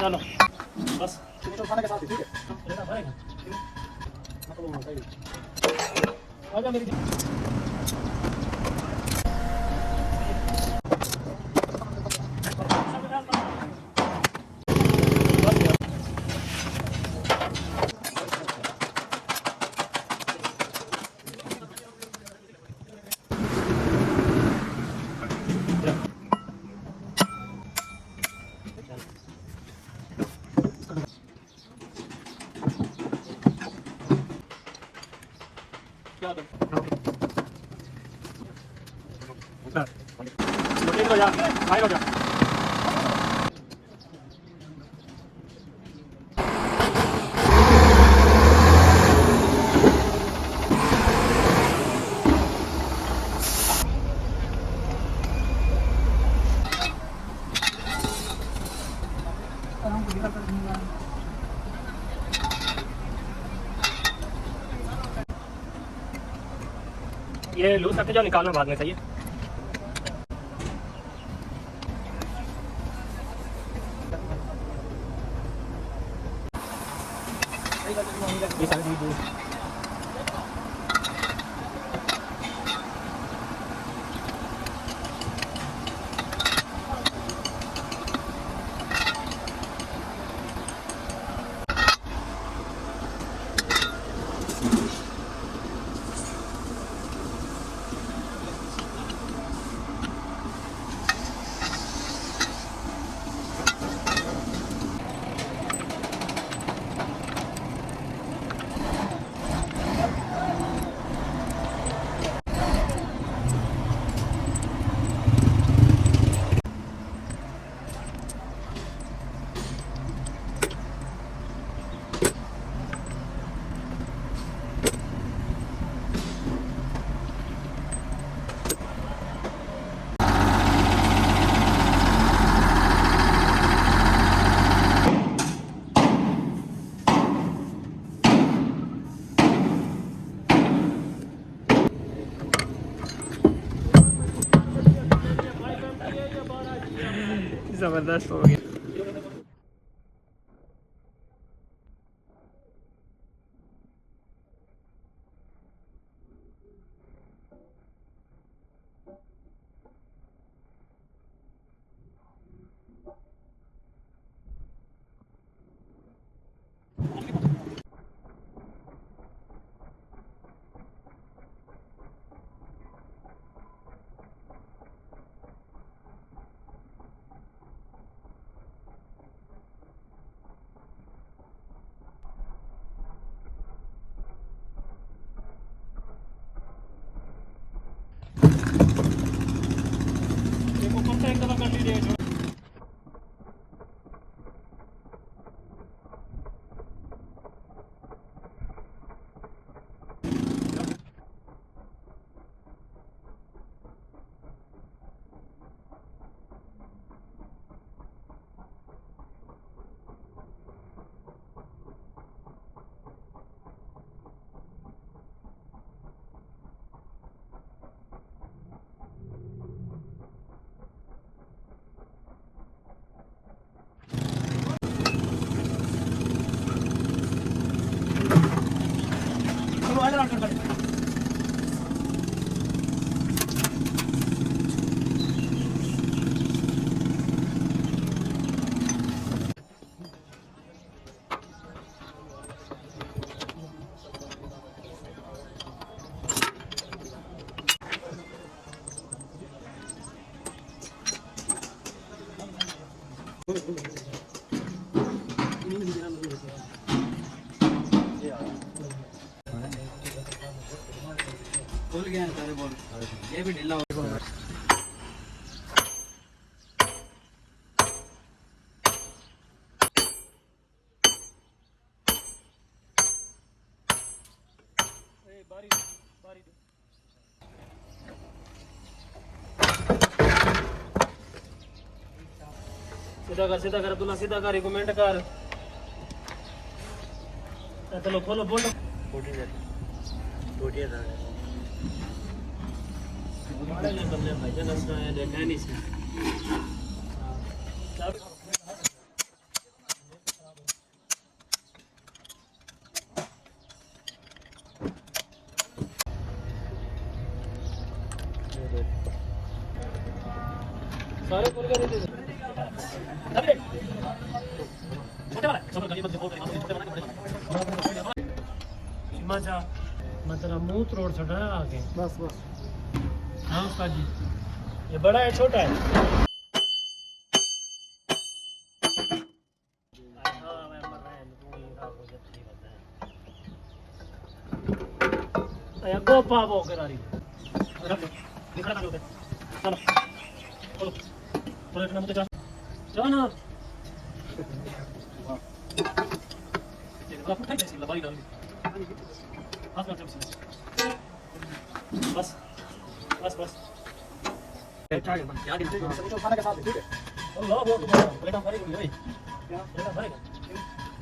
चलो बस तो खाने के साथ ही ठीक है रहना भरेगा मतलब सही आजा मेरी क्या तो रोटी हो जा खाई हो जा ये लूज करके जो निकालना बाद में सही है ये सारी दूध जबरदस्त हो गया खुल गया सारे बोल ये भी ढीला हो गया बारी बारी सीधा कर अब्दुल्ला सीधा कर कमेंट कर चलो खोलो बोलो टोटी है हमारे लिए बंदे भाईजान असना है देखा नहीं सी सारे पूरे कर दे छोटे वाला सब गली में बहुत छोटे वाला मजा मतलब मुंह तोड़ छोड़ा आगे बस हाँ उस्ताद जी ये बड़ा है छोटा है गो पावो करा रही दिखा ना चलो चलो चलो इतना मुझे चलो ना देखो ठीक है लबाई डाल हाथ में बस बस बस बैठा है क्या दिन से खाने के साथ ठीक है अल्लाह वो बेटा भरेगा भाई क्या बेटा भरेगा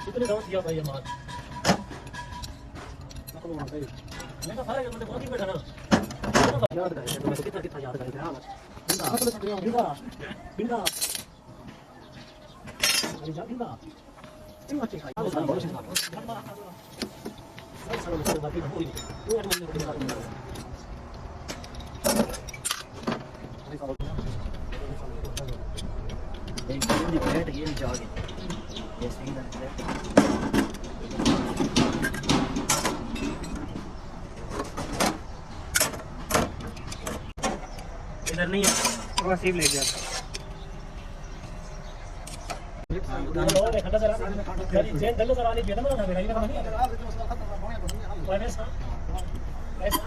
कितने दांत दिया भाई हमारा मतलब वहां पे बेटा भरेगा मतलब बहुत ही बैठा ना याद करें तो मैं कितना कितना याद करें हां बिंदा बिंदा अरे जा बिंदा इन बच्चे खाई सारा बहुत अच्छा सारा बच्चे बाकी हो ही वो यार मैंने एक दिन प्लेट ये जागे ये सही है इधर नहीं है वो सीव ले गया खड़ा जरा जेन दल्लो जरा नहीं बेटा ना बेटा ये ना नहीं ऐसा ऐसा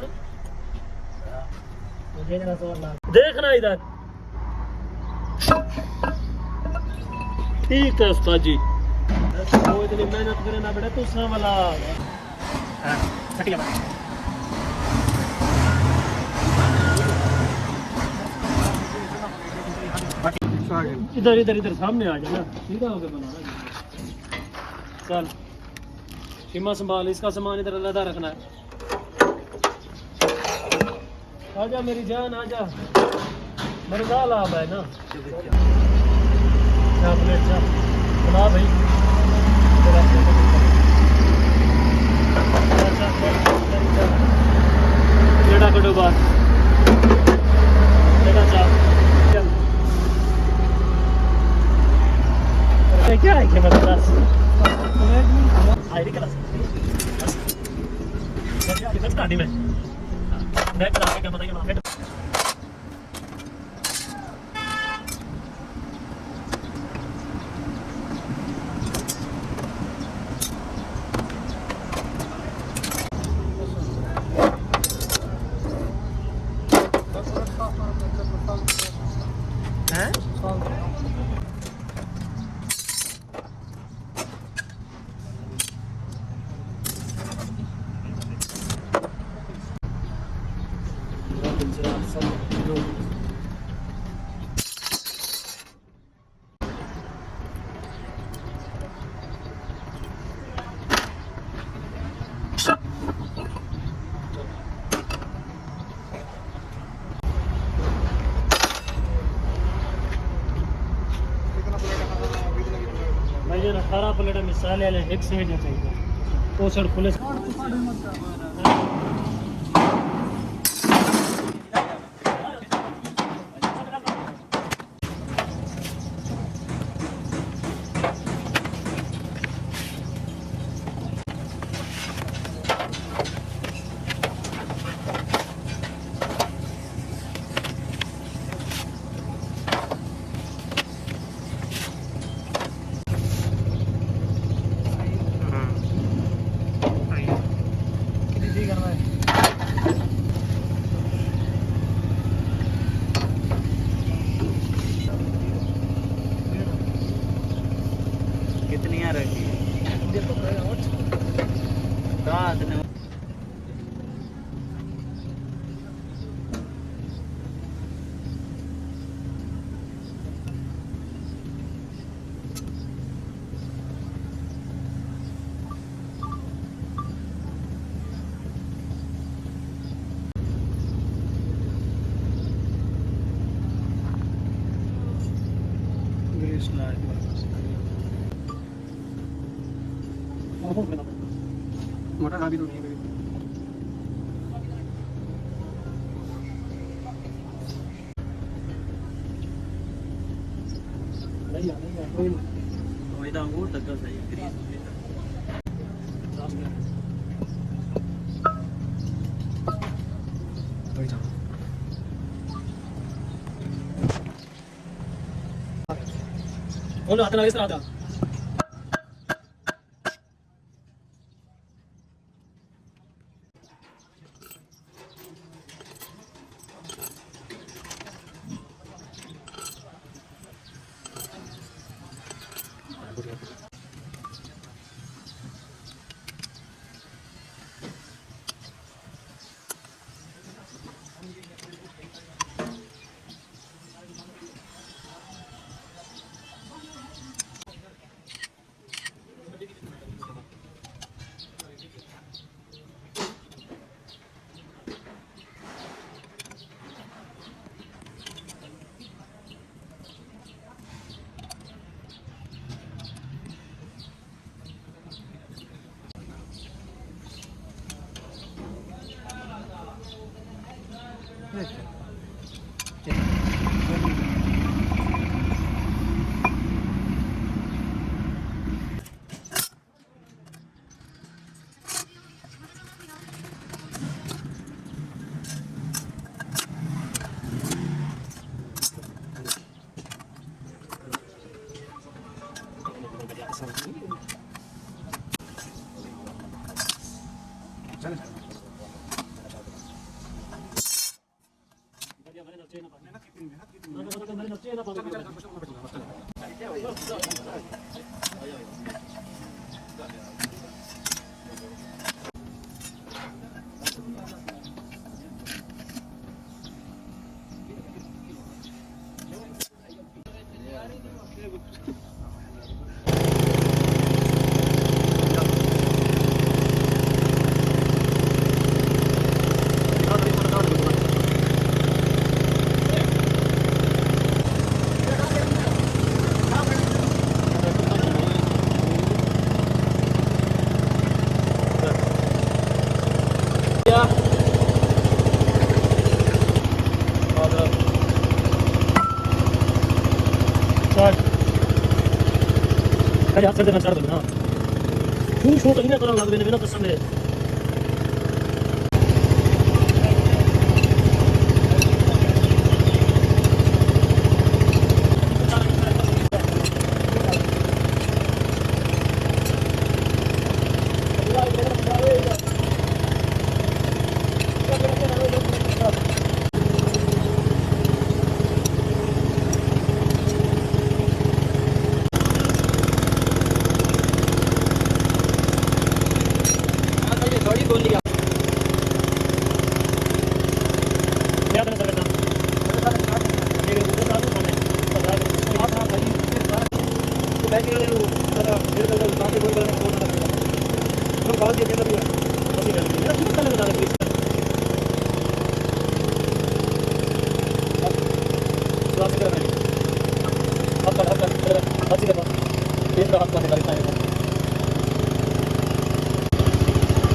मुझे जरा जोर ला देखना इधर ठीक है उस्ताद जी वो इतनी मेहनत करे ना बेटा तू सा वाला हां हटिया इधर इधर इधर सामने आ जाना सीधा होकर बनाना चल सीमा संभाल इसका सामान इधर अलग रखना है आजा मेरी जान आजा मरदा लाभ है ना क्या प्लेट चा बना भाई बेटा कटो बात बेटा चा क्या है कि मतलब आईडी क्लास मैं डिफेंस गाड़ी में मैं करा के क्या बताइए ना भाई जो 18 प्लेट मिसाल है एक से जो चाहिए वो सड़ खुले मोटा ना भी तो नहीं है ਉਹ ਇਹਦਾ ਅੰਗੂਰ ਲੱਗਾ ਸਹੀ ਗਰੀਸ ਉਹਨੂੰ ਹੱਥ ਨਾਲ ਇਸ ਤਰ੍ਹਾਂ ਦਾ ਹਜ਼ਾਰ ਸੇ ਦੇ ਨਾਲ ਛੱਡ ਦੋ ਨਾ ਤੂੰ ਸ਼ੋਟ ਇਹਨਾਂ ਕਰਨ ਲੱਗਦੇ ਨੇ ਬਿਨਾਂ ਦੱਸਣ ਦੇ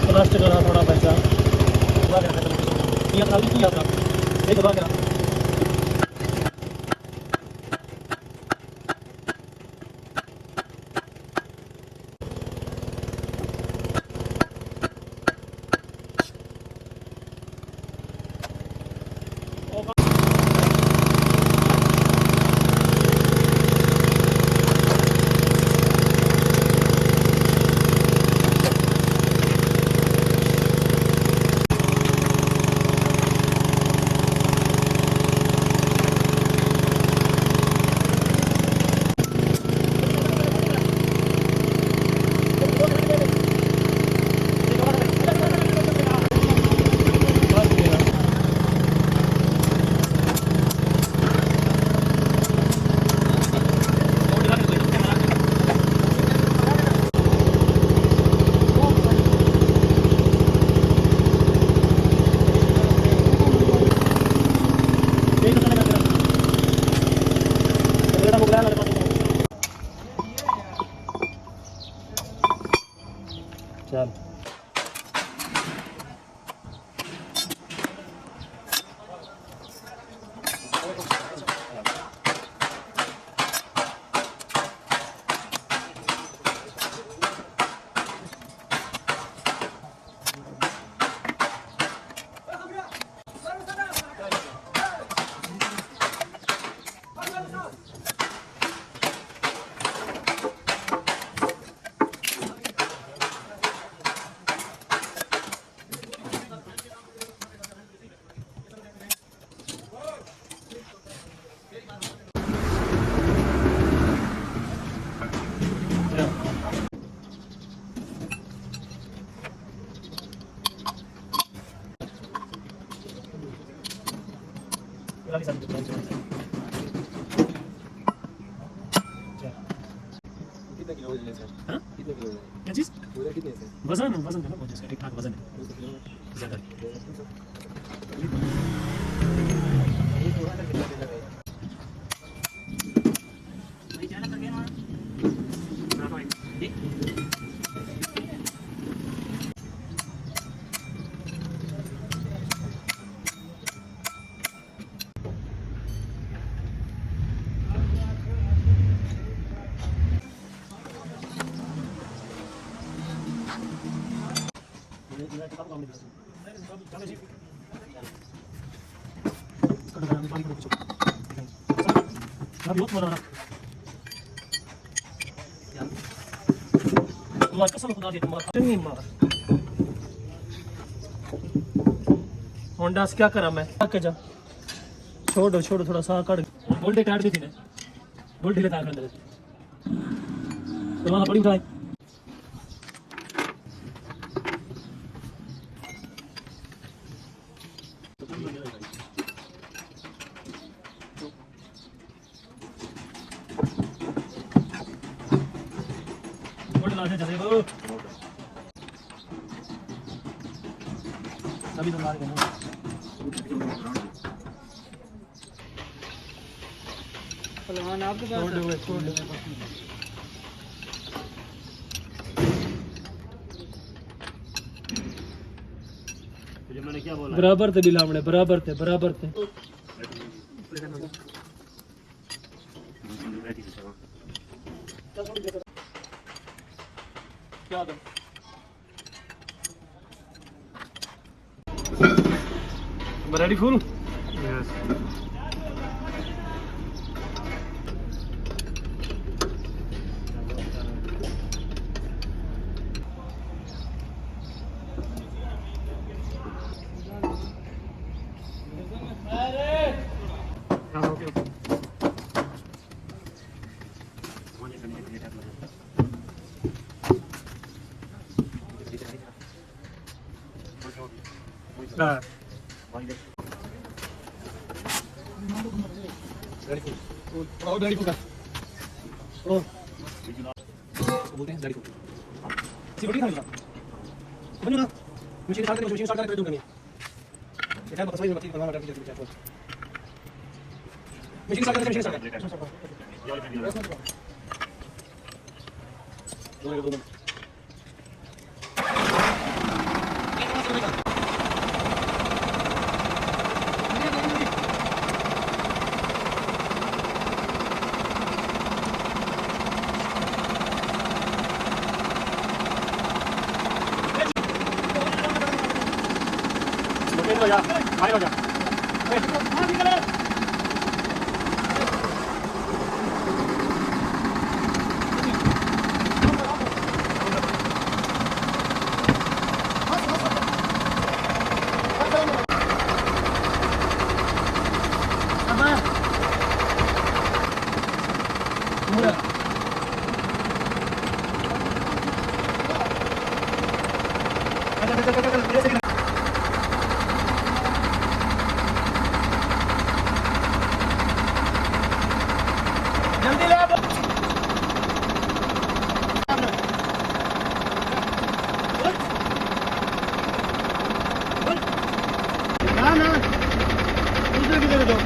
प्लास्टिक वाला थोड़ा पैसा एक बार काफी सारी दुकान है। कितना किलो वजन है सर? हाँ? कितना किलो क्या चीज़? वजन कितने है सर? वजन वजन है ना बहुत इसका ठीक ठाक वजन है ज़्यादा नहीं। ये थोड़ा सा कितना देना है? होंडा से क्या करा मैं के जा छोड़ो छोड़ो थोड़ा सा कट बोल्टे टाइट भी थी ना बोल्ट ढीले तार अंदर तो वहां बड़ी उठाए बोल्ट लाने चले वो सभी तो मार गए ना पहलवान आपके पास छोड़ दो जो मैंने क्या बोला बराबर थे बिलावड़े बराबर थे क्या दो रेडी फुल यस गाड़ी फुका ओ बोलते हैं गाड़ी फुका सिक्योरिटी खाली बनो ना मशीन स्टार्ट करके मशीन स्टार्ट करके दूंगा नहीं ये टाइम बस वही मशीन करना है मशीन स्टार्ट करके मशीन स्टार्ट कर हो जा बाहर हो जा जल्दी ले ना ना दूसरे की दे दो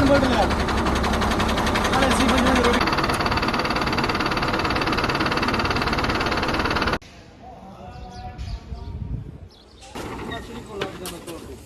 वन बोल रहा है अरे सी बंद रोटी मछली को लग जाना छोड़ दो